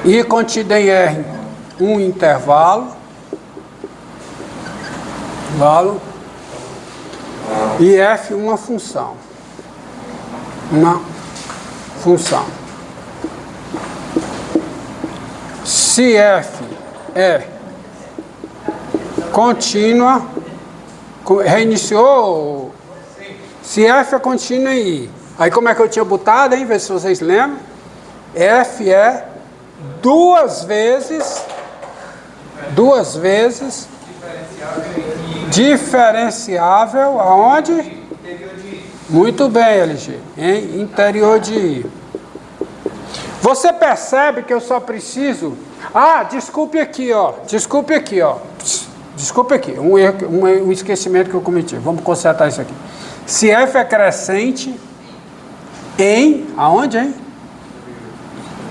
I contido em R um intervalo, e F uma função. Se F é contínua, reiniciou? Se F é contínua em I, aí como é que eu tinha botado, hein? Vê se vocês lembram. F é duas vezes diferenciável aonde? Muito bem, LG, em interior de I. Você percebe que eu só preciso... desculpe aqui, ó. Um esquecimento que eu cometi. Vamos consertar isso aqui. Se F é crescente em... Aonde, hein?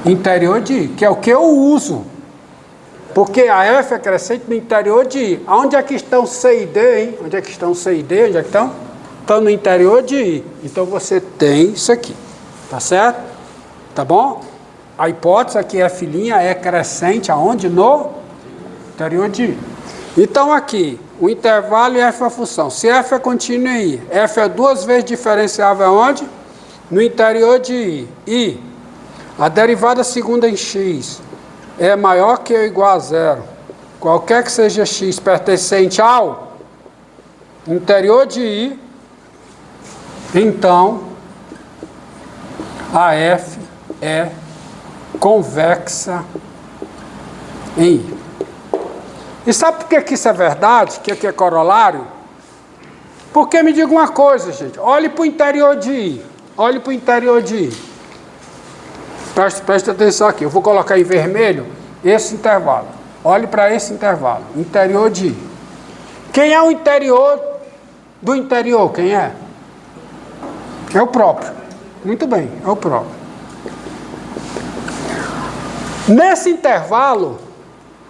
Interior de I, que é o que eu uso. Porque a F é crescente no interior de I. Onde é que estão C e D, hein? Onde é que estão C e D? Onde é que estão? Estão no interior de I. Então você tem isso aqui. Tá certo? Tá bom? A hipótese aqui F' é crescente aonde? No interior de I. Então aqui, o intervalo e F é a função. Se F é contínua em I, F é duas vezes diferenciável aonde? No interior de I. I, a derivada segunda em X é maior que ou igual a zero. Qualquer que seja X pertencente ao interior de I, então a F é convexa em I. E sabe por que isso é verdade? Que aqui é corolário? Porque me diga uma coisa, gente. Olhe para o interior de I. Olhe para o interior de I. Preste atenção aqui. Eu vou colocar em vermelho esse intervalo. Olhe para esse intervalo. Interior de I. Quem é o interior do interior? Quem é? É o próprio. Muito bem, é o próprio. Nesse intervalo,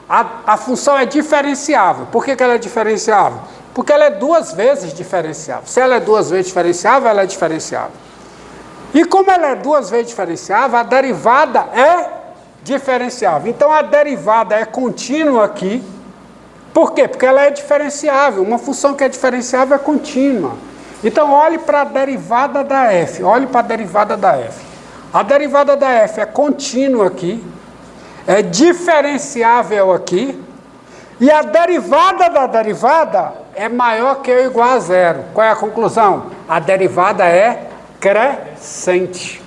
a função é diferenciável. Por que ela é diferenciável? Porque ela é duas vezes diferenciável. Se ela é duas vezes diferenciável, ela é diferenciável. E como ela é duas vezes diferenciável, a derivada é diferenciável. Então a derivada é contínua aqui. Por quê? Porque ela é diferenciável. Uma função que é diferenciável é contínua. Então olhe para a derivada da F. Olhe para a derivada da F. A derivada da F é contínua aqui. É diferenciável aqui. E a derivada da derivada é maior que ou igual a zero. Qual é a conclusão? A derivada é crescente.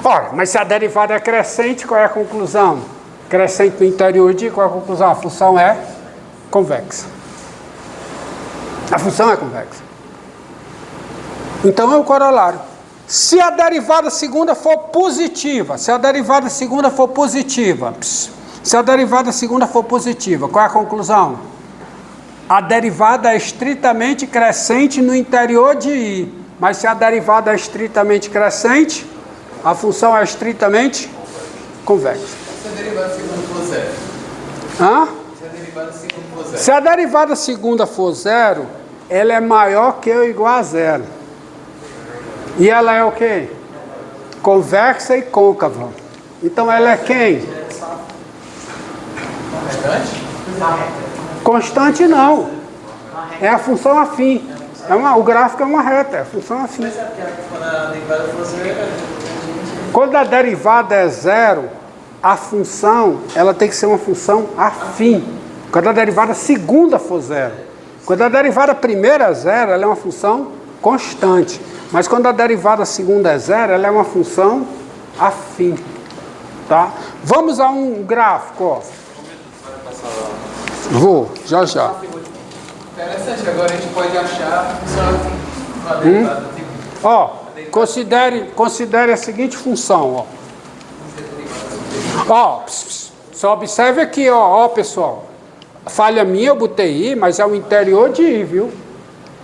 Ora, mas se a derivada é crescente, qual é a conclusão? Crescente no interior de I, qual é a conclusão? A função é convexa. A função é convexa. Então é o corolário. Se a derivada segunda for positiva, qual é a conclusão? A derivada é estritamente crescente no interior de I. Mas se a derivada é estritamente crescente, a função é estritamente convexa. Se a derivada segunda for zero? Se a derivada segunda for zero, ela é maior que ou igual a zero. E ela é o quê? Convexa e côncava. Então ela é quem? Constante não. É a função afim. O gráfico é uma reta, é a função afim. Quando a derivada é zero, a função ela tem que ser uma função afim. Quando a derivada segunda for zero. Quando a derivada primeira é zero, ela é uma função constante. Mas quando a derivada segunda é zero, ela é uma função afim. Tá? Vamos a um gráfico. Ó. Vou, já. Interessante, agora a gente pode achar a função afim. Ó, considere a seguinte função. Ó, só observe aqui, ó, pessoal. Falha minha, eu botei I, mas é o interior de I, viu?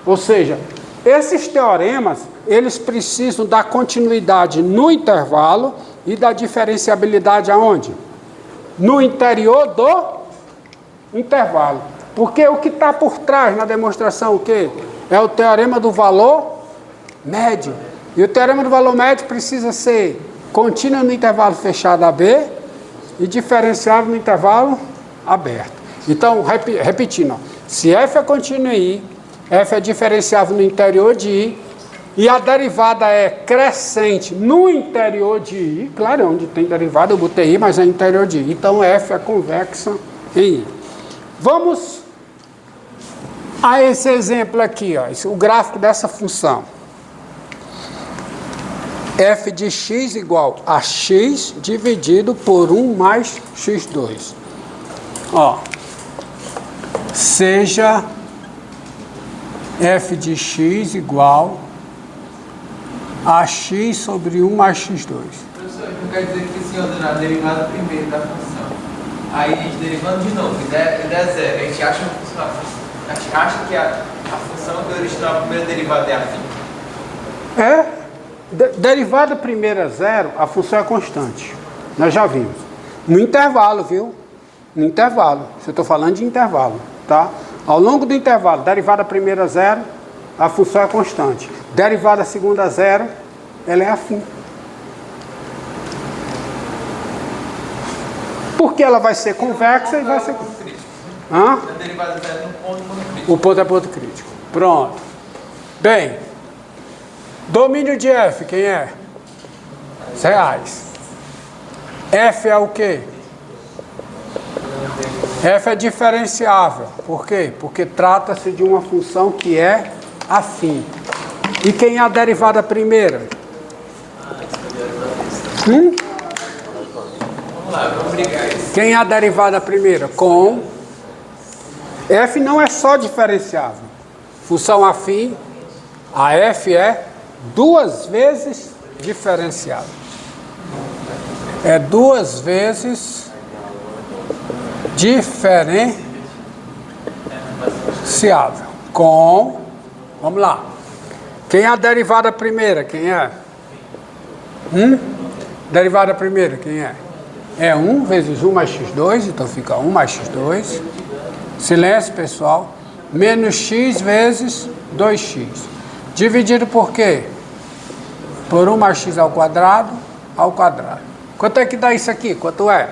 Ou seja, esses teoremas, eles precisam da continuidade no intervalo e da diferenciabilidade aonde? No interior do intervalo. Porque o que está por trás na demonstração, o quê? É o teorema do valor médio. E o teorema do valor médio precisa ser contínuo no intervalo fechado AB e diferenciável no intervalo aberto. Então, repetindo, ó, se f é contínua em I, f é diferenciável no interior de I, e a derivada é crescente no interior de I, claro, onde tem derivada eu botei I, mas é interior de I, então f é convexa em I. Vamos a esse exemplo aqui, ó, o gráfico dessa função. F de x igual a x dividido por 1 mais x2. Ó, seja f de x igual a x sobre 1 mais x2. Professor, não quer dizer que se anda na derivada primeiro da função. Aí a gente derivando de novo, der zero. A gente acha que a função que originou a primeira derivada é afim. Derivada primeira zero, a função é constante. Nós já vimos. No intervalo, viu? No intervalo. Se eu estou falando de intervalo, tá? Ao longo do intervalo, derivada primeira zero, a função é constante. Derivada segunda zero, ela é afim. Porque ela vai ser convexa e vai ser... Hã? A derivada zero no ponto crítico. O ponto é ponto crítico. Pronto. Bem, domínio de F, quem é? Reais. F é o quê? F é diferenciável. Por quê? Porque trata-se de uma função que é afim. E quem é a derivada primeira? Vamos lá, vamos brigar isso. Quem é a derivada primeira? Com... F não é só diferenciável. Função afim, a F é 2 vezes diferenciável. É 2 vezes diferenciável. Com... Vamos lá. Quem é a derivada primeira? Quem é? Derivada primeira, quem é? É 1 vezes 1 mais x2, então fica 1 mais x2. Silêncio, pessoal. Menos x vezes 2x. Dividido por quê? Por 1 mais x ao quadrado. Quanto é que dá isso aqui? Quanto é?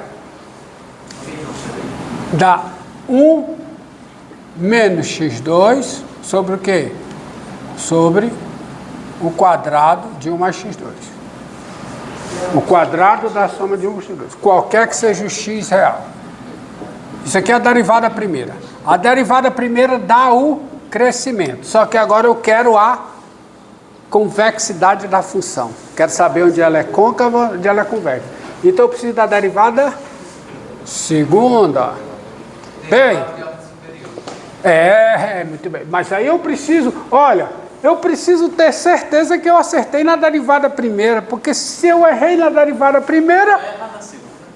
Dá 1 menos x2 sobre o quê? Sobre o quadrado de 1 mais x2. O quadrado da soma de 1 mais x2. Qualquer que seja o x real. Isso aqui é a derivada primeira. A derivada primeira dá o crescimento. Só que agora eu quero a convexidade da função. Quero saber onde ela é côncava, onde ela é convexa. Então eu preciso da derivada segunda. Bem, muito bem. Mas aí eu preciso, olha, eu preciso ter certeza que eu acertei na derivada primeira. Porque se eu errei na derivada primeira,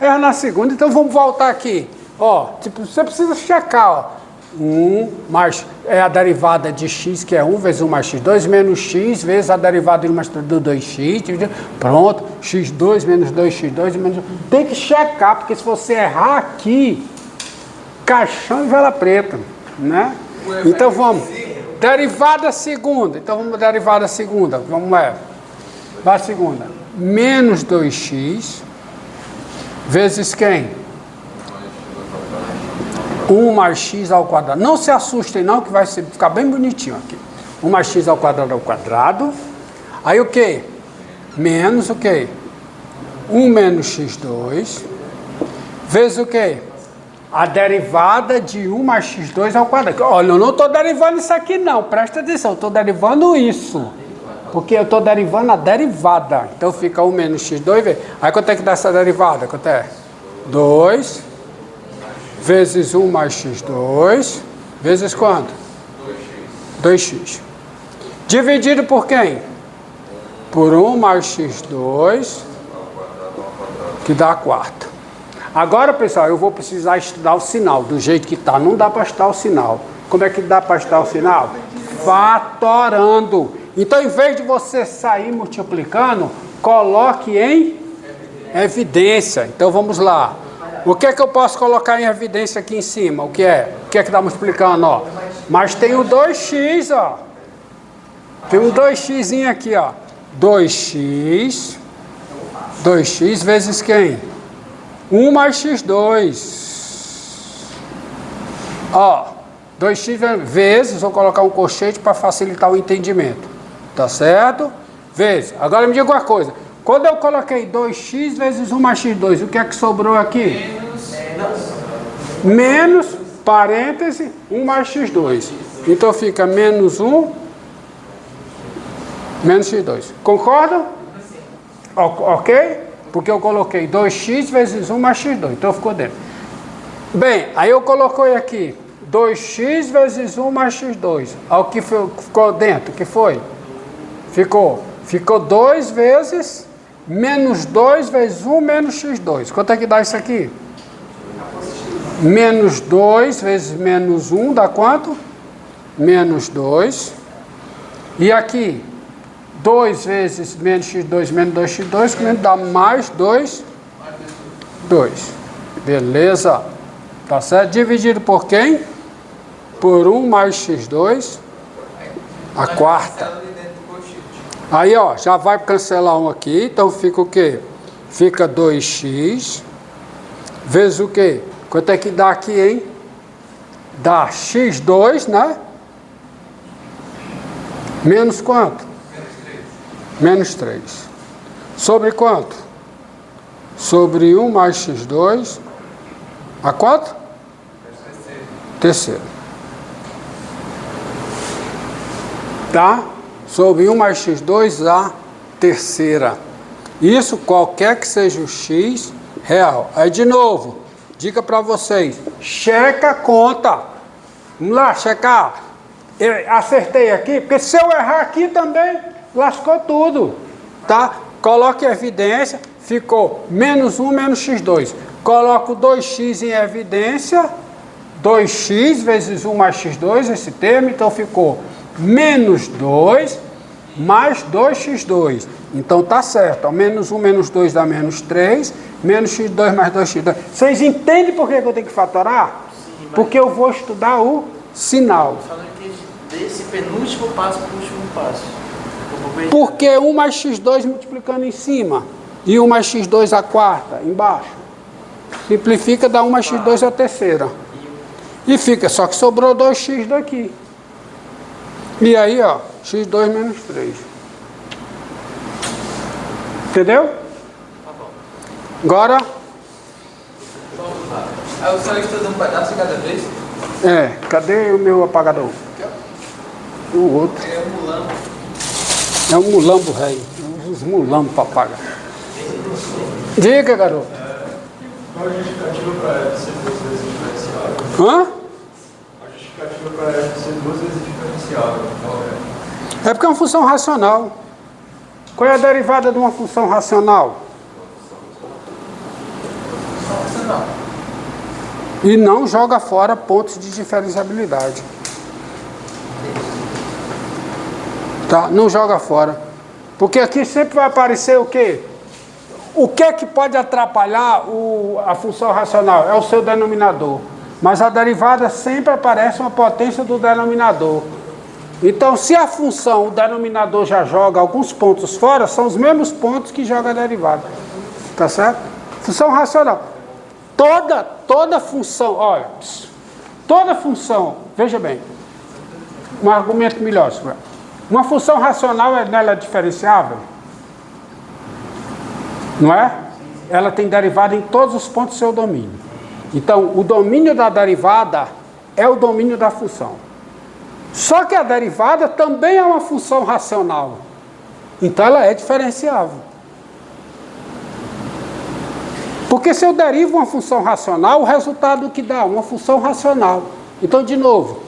erra na segunda. Então vamos voltar aqui. Ó, tipo, você precisa checar, ó. 1 mais é a derivada de x, que é 1 vezes 1 mais x2, menos x vezes a derivada de 1 mais do 2x. Pronto, x2 menos 2x2 menos... Tem que checar, porque se você errar aqui, caixão e vela preta, né? Então vamos. Derivada segunda. Então vamos derivada segunda. Vamos lá. Vai a segunda. Menos 2x vezes quem? 1 mais x ao quadrado. Não se assustem não, que vai ficar bem bonitinho aqui. 1 mais x ao quadrado. Aí o quê? Menos o quê? 1 menos x2. Vezes o quê? A derivada de 1 mais x2 ao quadrado. Olha, eu não estou derivando isso aqui não. Presta atenção, eu estou derivando isso. Porque eu estou derivando a derivada. Então fica 1 menos x2. Aí quanto é que dá essa derivada? Quanto é? 2... vezes 1 mais x2, vezes quanto? 2x. Dividido por quem? Por 1 mais x2, que dá a quarta. Agora, pessoal, eu vou precisar estudar o sinal, do jeito que está. Não dá para estudar o sinal. Como é que dá para estudar o sinal? Fatorando. Então, em vez de você sair multiplicando, coloque em evidência. Então, vamos lá. O que é que eu posso colocar em evidência aqui em cima? O que é? O que é que está multiplicando, ó? Mas tem o 2x, ó. Tem um 2x aqui, ó. 2x vezes quem? 1 mais x2. Ó, 2x vezes, vou colocar um colchete para facilitar o entendimento. Tá certo? Vezes. Agora me diga uma coisa. Quando eu coloquei 2x vezes 1 mais x2, o que é que sobrou aqui? Menos, parêntese, 1 mais x2. Então fica menos 1, menos x2. Concordam? Ok? Porque eu coloquei 2x vezes 1 mais x2. Então ficou dentro. Bem, aí eu coloquei aqui 2x vezes 1 mais x2. O que ficou dentro? O que foi? Ficou 2 vezes menos 2 vezes 1 menos x2. Quanto é que dá isso aqui? Menos 2 vezes menos 1 dá quanto? Menos 2. E aqui, 2 vezes menos x2 menos 2x2, que dá mais 2. Beleza. Tá certo? Dividido por quem? Por 1 mais x2, a quarta. Aí, ó, já vai cancelar um aqui, então fica o quê? Fica 2x, vezes o quê? Quanto é que dá aqui, hein? Dá x2, né? Menos quanto? Menos 3. Sobre quanto? Sobre 1 mais x2, a quanto? Terceiro. Tá? Sobre 1 mais x2, a terceira. Isso qualquer que seja o x real. Aí de novo, dica para vocês, checa a conta. Vamos lá, checar. Eu acertei aqui, porque se eu errar aqui também, lascou tudo. Tá? Coloque em evidência, ficou menos 1 menos x2. Coloco 2x em evidência, 2x vezes 1 mais x2, esse termo, então ficou menos 2 mais 2x2. Então tá certo, ó, menos 1 menos 2 dá menos 3, menos x2 mais 2x2. Vocês entendem por que eu tenho que fatorar? Sim, porque eu vou estudar o sinal. Só não entendi desse penúltimo passo para o último passo. Porque 1 mais x2 multiplicando em cima e 1 mais x2 a quarta embaixo. Simplifica, dá 1 mais x2 a terceira. E fica, só que sobrou 2x daqui. E aí, ó, x2 menos 3. Entendeu? Tá bom. Agora... Aí o senhor estuda um pedaço de cada vez? É, cadê o meu apagador? O outro. É um mulambo. É um mulambo, velho. Os mulambos para apagar. Diga, garoto. Qual a justificativa para F ser 2 vezes diferenciável? Hã? A justificativa para F ser 2 vezes diferenciável, qual é? É porque é uma função racional. Qual é a derivada de uma função racional? Não. E não joga fora pontos de diferenciabilidade. Tá? Não joga fora. Porque aqui sempre vai aparecer o quê? O que é que pode atrapalhar a função racional? É o seu denominador. Mas a derivada sempre aparece uma potência do denominador. Então, se a função, o denominador já joga alguns pontos fora, são os mesmos pontos que joga a derivada. Tá certo? Função racional. Toda função, olha, toda função, veja bem, um argumento melhor. Uma função racional, ela é diferenciável? Não é? Ela tem derivada em todos os pontos do seu domínio. Então, o domínio da derivada é o domínio da função. Só que a derivada também é uma função racional. Então, ela é diferenciável. Porque se eu derivo uma função racional, o resultado que dá? Uma função racional. Então, de novo,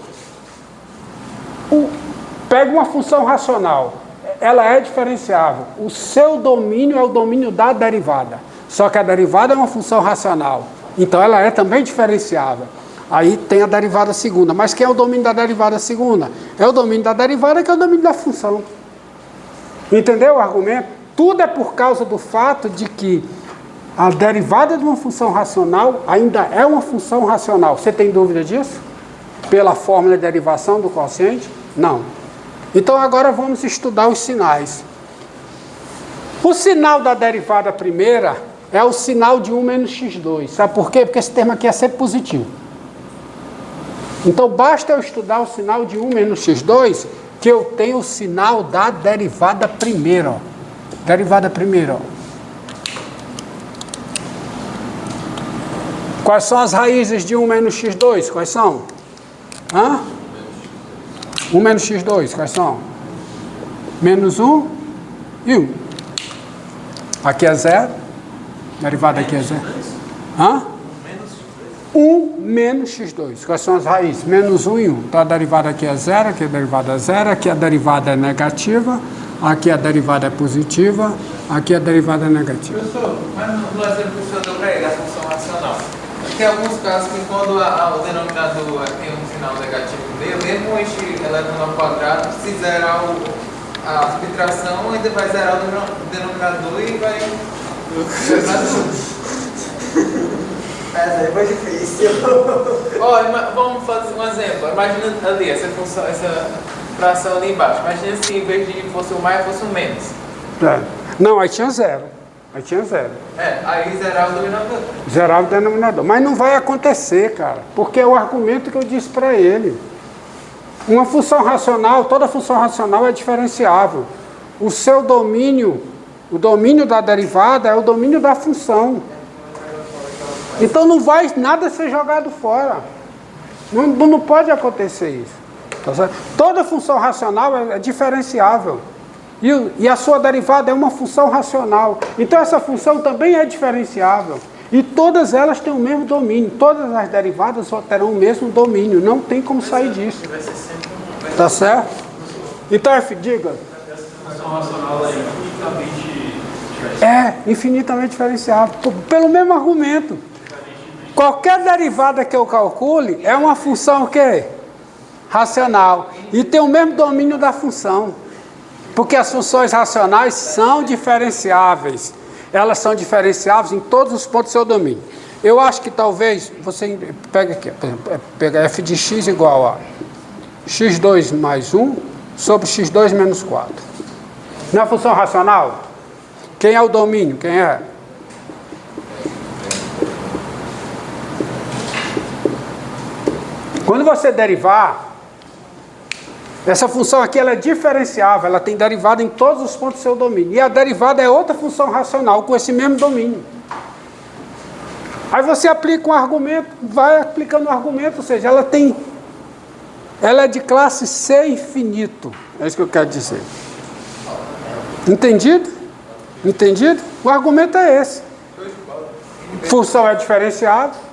pega uma função racional. Ela é diferenciável. O seu domínio é o domínio da derivada. Só que a derivada é uma função racional. Então ela é também diferenciável. Aí tem a derivada segunda. Mas quem é o domínio da derivada segunda? É o domínio da derivada que é o domínio da função. Entendeu o argumento? Tudo é por causa do fato de que a derivada de uma função racional ainda é uma função racional. Você tem dúvida disso? Pela fórmula de derivação do quociente? Não. Então agora vamos estudar os sinais. O sinal da derivada primeira é o sinal de 1 menos x2. Sabe por quê? Porque esse termo aqui é sempre positivo. Então, basta eu estudar o sinal de 1 menos x2, que eu tenho o sinal da derivada primeira. Ó. Derivada primeira. Ó. Quais são as raízes de 1 menos x2? Quais são? 1 menos x2, quais são? Menos 1 e 1. Aqui é 0. Derivada aqui é 0. 1 menos x2. Quais são as raízes? Menos 1 e 1. Então a derivada aqui é 0, aqui a derivada é 0, aqui a derivada é negativa, aqui a derivada é positiva, aqui a derivada é negativa. Professor, mas no exemplo que o senhor deu para ele, a função racional, tem alguns casos que quando o denominador tem um sinal negativo no meio, mesmo este elevado ao quadrado, se zerar a subtração, ainda vai zerar o denominador e vai... Essa aí foi difícil. Olha, vamos fazer um exemplo. Imagina ali, essa função, essa fração ali embaixo. Imagina se em vez de fosse o mais, fosse o menos. Não, aí tinha 0. Aí tinha 0. Aí zerar o denominador. Zerar o denominador. Mas não vai acontecer, cara. Porque é o argumento que eu disse para ele. Uma função racional, toda função racional é diferenciável. O seu domínio, o domínio da derivada é o domínio da função. Então não vai nada ser jogado fora. Não pode acontecer isso. Tá certo? Toda função racional é diferenciável. E a sua derivada é uma função racional. Então essa função também é diferenciável. E todas elas têm o mesmo domínio. Todas as derivadas só terão o mesmo domínio. Não tem como sair disso. Tá certo? Então, diga. A função racional é infinitamente diferenciável. É, infinitamente diferenciável. Pelo mesmo argumento. Qualquer derivada que eu calcule é uma função o quê? Racional. E tem o mesmo domínio da função. Porque as funções racionais são diferenciáveis. Elas são diferenciáveis em todos os pontos do seu domínio. Eu acho que talvez, você pega aqui, por exemplo, pega f de x igual a x2 mais 1 sobre x2 menos 4. Não é função racional? Quem é o domínio? Quem é? Quando você derivar, essa função aqui ela é diferenciável, ela tem derivada em todos os pontos do seu domínio. E a derivada é outra função racional com esse mesmo domínio. Aí você aplica um argumento, vai aplicando um argumento, ou seja, ela é de classe C infinito. É isso que eu quero dizer. Entendido? Entendido? O argumento é esse. Função é diferenciável,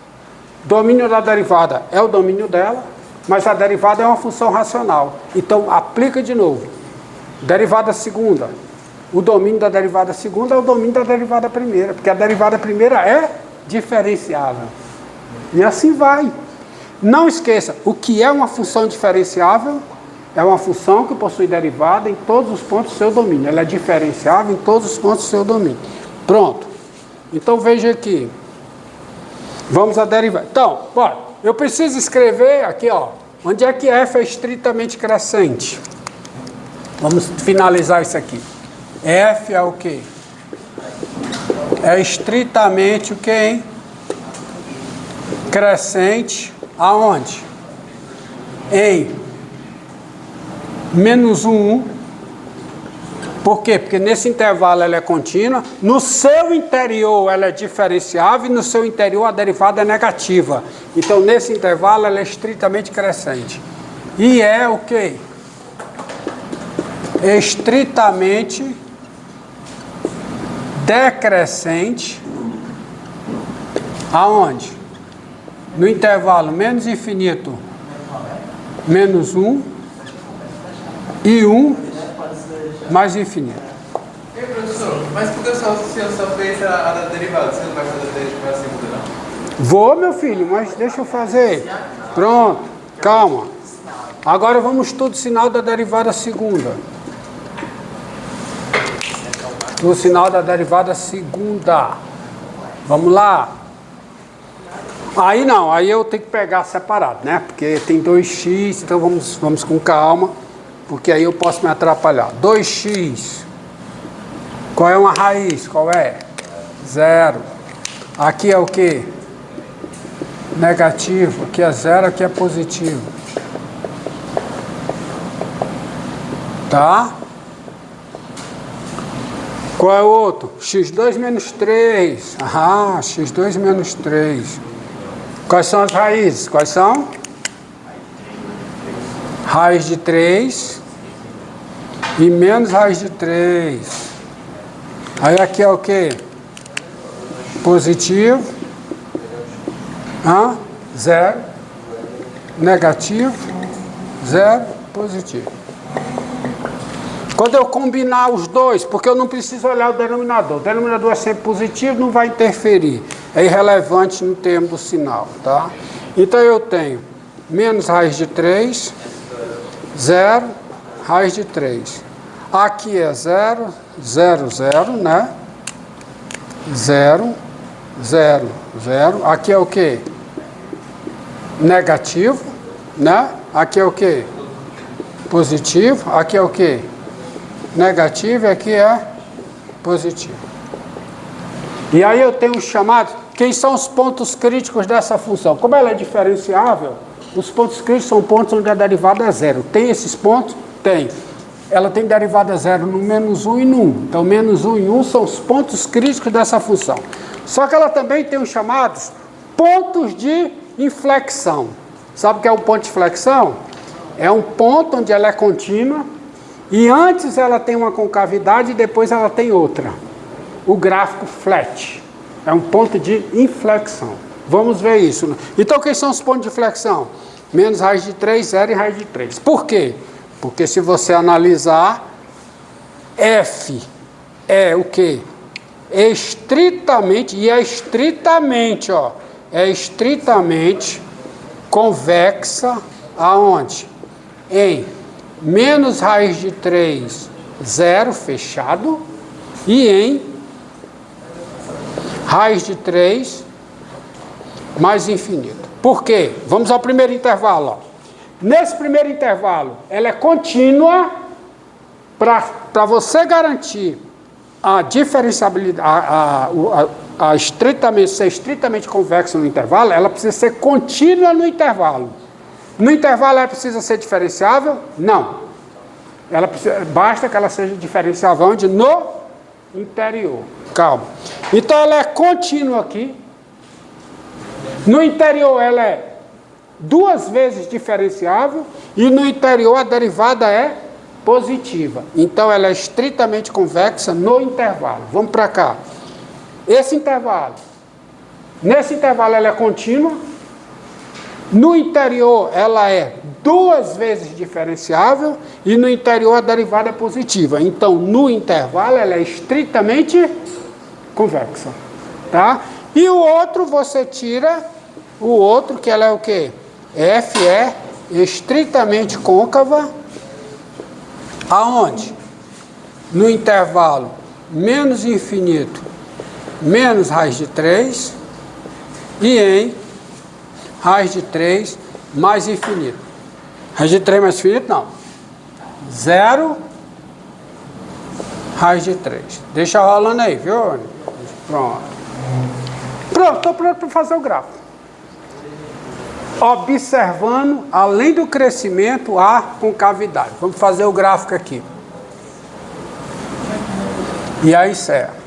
domínio da derivada é o domínio dela, mas a derivada é uma função racional. Então, aplica de novo. Derivada segunda. O domínio da derivada segunda é o domínio da derivada primeira, porque a derivada primeira é diferenciável. E assim vai. Não esqueça, o que é uma função diferenciável é uma função que possui derivada em todos os pontos do seu domínio. Ela é diferenciável em todos os pontos do seu domínio. Pronto. Então, veja aqui. Vamos a derivar. Então, bora. Eu preciso escrever aqui, ó, onde é que f é estritamente crescente. Vamos finalizar isso aqui. F é o quê? É estritamente o quê, hein? Crescente aonde? Em menos 1. Por quê? Porque nesse intervalo ela é contínua, no seu interior ela é diferenciável e no seu interior a derivada é negativa. Então nesse intervalo ela é estritamente crescente. E é o quê? Estritamente decrescente aonde? No intervalo menos infinito, menos 1 e 1 mais infinito. E professor, mas por que o senhor só fez a da derivada? Você não vai fazer a derivada segunda, não? Vou, meu filho, mas deixa eu fazer. Pronto, calma. Agora vamos estudo o sinal da derivada segunda. O sinal da derivada segunda. Vamos lá. Aí não, aí eu tenho que pegar separado, né? Porque tem 2x, então vamos com calma. Porque aí eu posso me atrapalhar. 2x. Qual é uma raiz? Qual é? 0. Aqui é o quê? Negativo. Aqui é 0, aqui é positivo. Tá? Qual é o outro? x2 menos 3. Ah, x2 menos 3. Quais são as raízes? Quais são? Raiz de 3 e menos raiz de 3. Aí aqui é o quê? Positivo. 0. Negativo. 0. Positivo. Quando eu combinar os dois, porque eu não preciso olhar o denominador é sempre positivo, não vai interferir. É irrelevante no termo do sinal, tá? Então eu tenho menos raiz de 3, 0, raiz de 3. Aqui é 0, 0, 0, né? 0, 0, 0. Aqui é o quê? Negativo, né? Aqui é o quê? Positivo. Aqui é o quê? Negativo, e aqui é positivo. E aí eu tenho os chamados, quem são os pontos críticos dessa função? Como ela é diferenciável, os pontos críticos são pontos onde a derivada é 0. Tem esses pontos? Tem. Ela tem derivada 0 no menos 1 e no 1. Então, menos 1 e 1 são os pontos críticos dessa função. Só que ela também tem os chamados pontos de inflexão. Sabe o que é um ponto de inflexão? É um ponto onde ela é contínua e antes ela tem uma concavidade e depois ela tem outra. O gráfico flat. É um ponto de inflexão. Vamos ver isso. Então, quais são os pontos de inflexão? Menos raiz de 3, 0 e raiz de 3. Por quê? Porque se você analisar, F é o quê? Estritamente, e é estritamente, ó, é estritamente convexa aonde? Em menos raiz de 3, 0, fechado, e em raiz de 3 mais infinito. Por quê? Vamos ao primeiro intervalo, ó. Nesse primeiro intervalo, ela é contínua para você garantir a diferenciabilidade, ser estritamente convexa no intervalo, ela precisa ser contínua no intervalo. No intervalo ela precisa ser diferenciável? Não. Basta que ela seja diferenciável onde? No interior. Calma. Então ela é contínua aqui. No interior ela é 2 vezes diferenciável e no interior a derivada é positiva. Então ela é estritamente convexa no intervalo. Vamos para cá. Esse intervalo. Nesse intervalo ela é contínua. No interior ela é 2 vezes diferenciável e no interior a derivada é positiva. Então no intervalo ela é estritamente convexa. Tá? E o outro você tira o outro que ela é o quê? F é estritamente côncava, aonde? No intervalo menos infinito, menos raiz de 3, e em raiz de 3 mais infinito. Raiz de 3 mais infinito, não. 0, raiz de 3. Deixa rolando aí, viu? Pronto. Pronto, estou pronto para fazer o gráfico. Observando, além do crescimento, a concavidade. Vamos fazer o gráfico aqui. E aí encerra.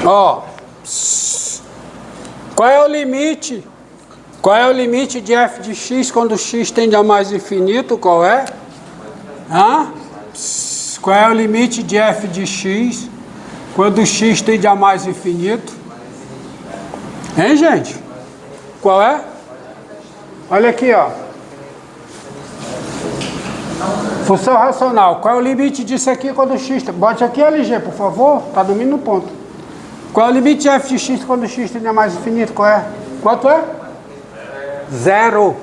Ó, qual é o limite? Qual é o limite de f de x quando x tende a mais infinito? Qual é? Qual é o limite de f de x quando x tende a mais infinito? Hein, gente? Qual é? Olha aqui, ó. Função racional. Qual é o limite disso aqui quando x... Bote aqui, LG, por favor. Está dormindo no ponto. Qual é o limite de f de x quando x tende a mais infinito? Qual é? Quanto é? 0.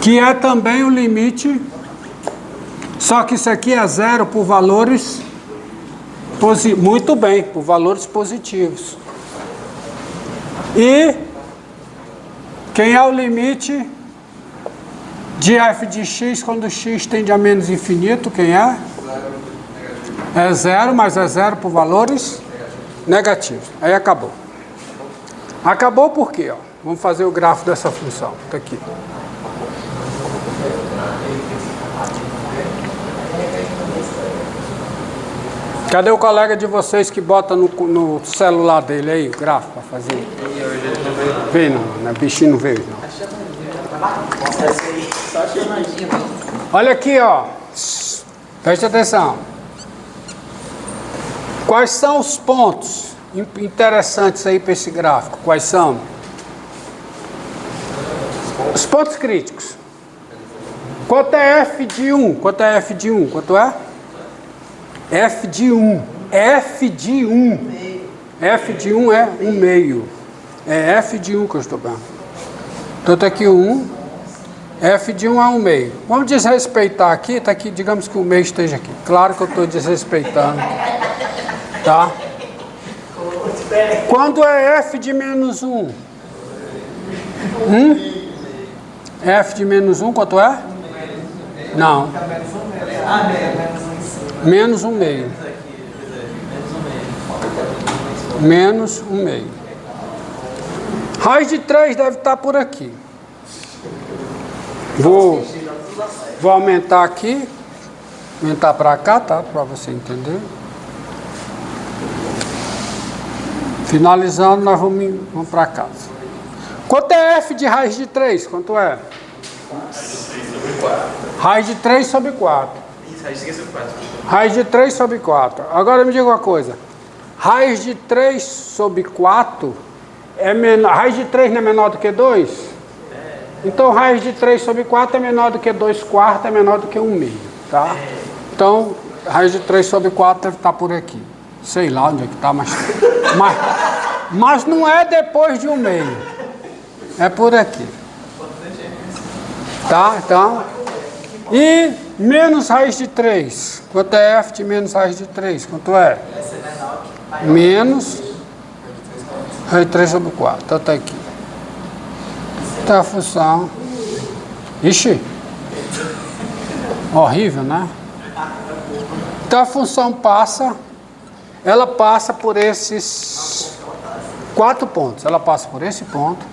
que é também o limite, só que isso aqui é zero por valores muito bem, por valores positivos. E quem é o limite de f de x quando x tende a menos infinito? Quem é? É zero, mas é zero por valores negativos. Aí acabou. Acabou por quê? Ó? Vamos fazer o gráfico dessa função. Está aqui. Cadê o colega de vocês que bota no celular dele aí o gráfico para fazer? Veio não, né? Bichinho não veio não. Olha aqui, ó. Preste atenção. Quais são os pontos interessantes aí para esse gráfico? Quais são? Os pontos críticos. Quanto é f de 1? Quanto é f de 1? Quanto é? F de 1. F de 1. F de 1 é 1 meio. É F de 1 que eu estou vendo. Então está aqui o 1. F de 1 é 1 meio. Vamos desrespeitar aqui. Está aqui, digamos que o meio esteja aqui. Claro que eu estou desrespeitando. Tá? Quando é F de menos 1? F de menos 1, quanto é? Não. Menos 1 meio. Menos 1 meio. Raiz de 3 deve estar por aqui. Vou aumentar aqui. Aumentar para cá, tá? Para você entender. Finalizando, nós vamos para casa. Quanto é f de raiz de 3? Quanto é? Raiz de 3 sobre 4. Raiz de 3 sobre 4. Agora me diga uma coisa. Raiz de 3 sobre 4 é menor. Raiz de 3 não é menor do que 2? Então raiz de 3 sobre 4 é menor do que 2 quartos, é menor do que 1 meio. Tá? Então, raiz de 3 sobre 4 deve estar por aqui. Sei lá onde é que está, mas não é depois de 1 meio. É por aqui. Tá? Então. E menos raiz de 3. Quanto é f de menos raiz de 3? Quanto é? Menos raiz de 3 sobre 4. Então tá aqui. Então a função. Ixi. Horrível, né? Então a função passa. Ela passa por esses 4 pontos. Ela passa por esse ponto.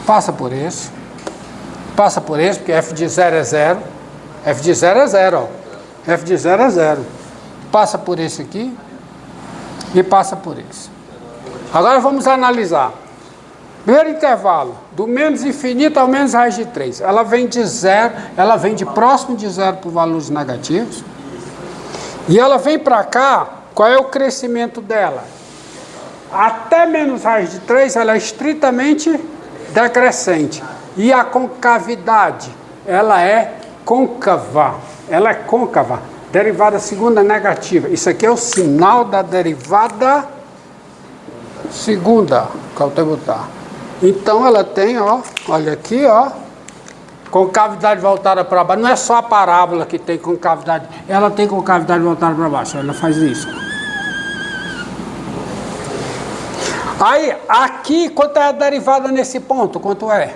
Passa por esse. Passa por esse, porque f de 0 é 0. F de 0 é 0, ó. F de 0 é 0. Passa por esse aqui. E passa por esse. Agora vamos analisar. Primeiro intervalo. Do menos infinito ao menos raiz de 3. Ela vem de 0. Ela vem de próximo de 0 por valores negativos. E ela vem para cá. Qual é o crescimento dela? Até menos raiz de 3, ela é estritamente decrescente. E a concavidade, ela é côncava. Ela é côncava. Derivada segunda negativa. Isso aqui é o sinal da derivada segunda. Qual eu botar? Então ela tem, ó, olha aqui, ó, concavidade voltada para baixo. Não é só a parábola que tem concavidade. Ela tem concavidade voltada para baixo. Ela faz isso. Aí, aqui, quanto é a derivada nesse ponto? Quanto é?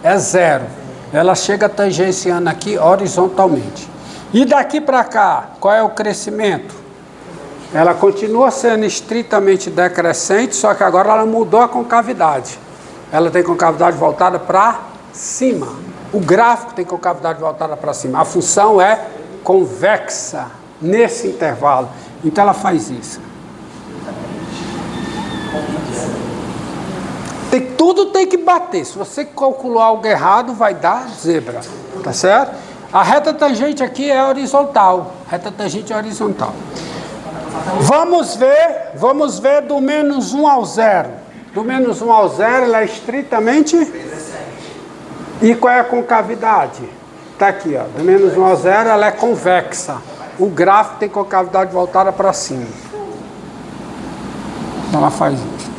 É 0. Ela chega tangenciando aqui horizontalmente. E daqui para cá, qual é o crescimento? Ela continua sendo estritamente decrescente, só que agora ela mudou a concavidade. Ela tem concavidade voltada para cima. O gráfico tem concavidade voltada para cima. A função é convexa nesse intervalo. Então ela faz isso. Tudo tem que bater. Se você calcular algo errado, vai dar zebra. Tá certo? A reta tangente aqui é horizontal. Reta tangente é horizontal. Vamos ver do menos 1 ao 0. Do menos 1 ao 0, ela é estritamente... E qual é a concavidade? Está aqui, ó. Do menos 1 ao 0, ela é convexa. O gráfico tem concavidade voltada para cima. Ela faz isso.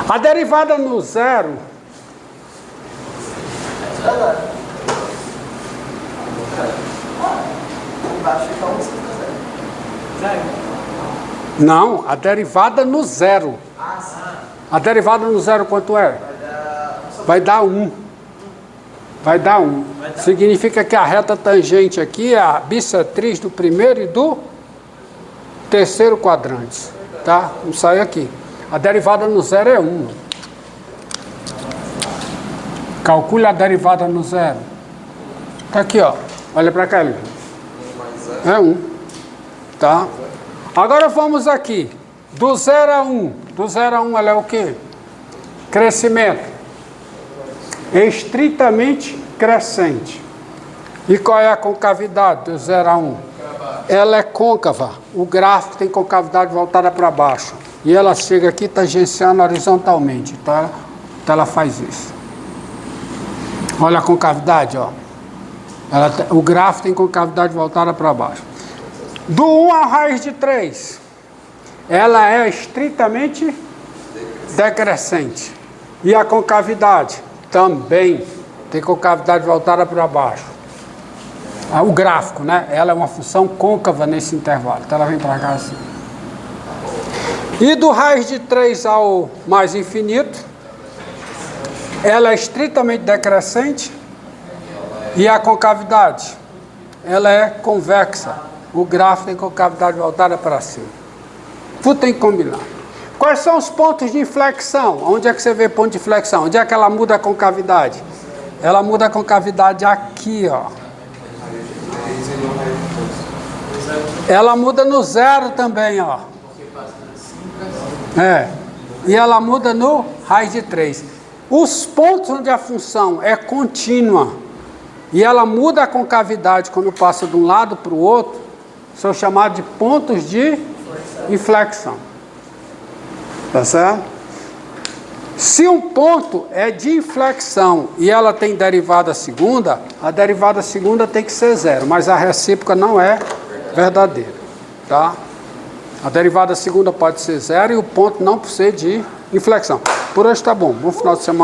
A derivada no 0 zero. Embaixo fica 1 e 5 zero. Zero. Não, a derivada no zero. Ah, sim. A derivada no zero quanto é? Vai dar 1. Vai dar 1. Significa que a reta tangente aqui é a bissetriz do primeiro e do terceiro quadrante. Tá? Não sai aqui. A derivada no zero é 1. Calcule a derivada no zero. Tá aqui, ó. Olha para cá, Lívia. É 1. Tá? Agora vamos aqui. Do 0 a 1. Do 0 a 1 ela é o quê? Crescimento. Estritamente crescente. E qual é a concavidade do 0 a 1? Ela é côncava. O gráfico tem concavidade voltada para baixo. E ela chega aqui tangenciando horizontalmente. Então ela faz isso. Olha a concavidade, ó. O gráfico tem concavidade voltada para baixo. Do 1 à raiz de 3, ela é estritamente decrescente. E a concavidade também tem concavidade voltada para baixo. O gráfico, né? Ela é uma função côncava nesse intervalo. Então ela vem para cá assim. E do raiz de 3 ao mais infinito, ela é estritamente decrescente. E a concavidade, ela é convexa. O gráfico tem concavidade voltada para cima. Tudo tem que combinar. Quais são os pontos de inflexão? Onde é que você vê ponto de inflexão? Onde é que ela muda a concavidade? Ela muda a concavidade aqui, ó. Ela muda no zero também, ó. E ela muda no raiz de 3. Os pontos onde a função é contínua e ela muda a concavidade quando passa de um lado para o outro, são chamados de pontos de inflexão. Tá certo? Se um ponto é de inflexão e ela tem derivada segunda, a derivada segunda tem que ser zero, mas a recíproca não é verdadeira. Tá? A derivada segunda pode ser zero e o ponto não pode ser de inflexão. Por hoje tá bom. Bom final de semana.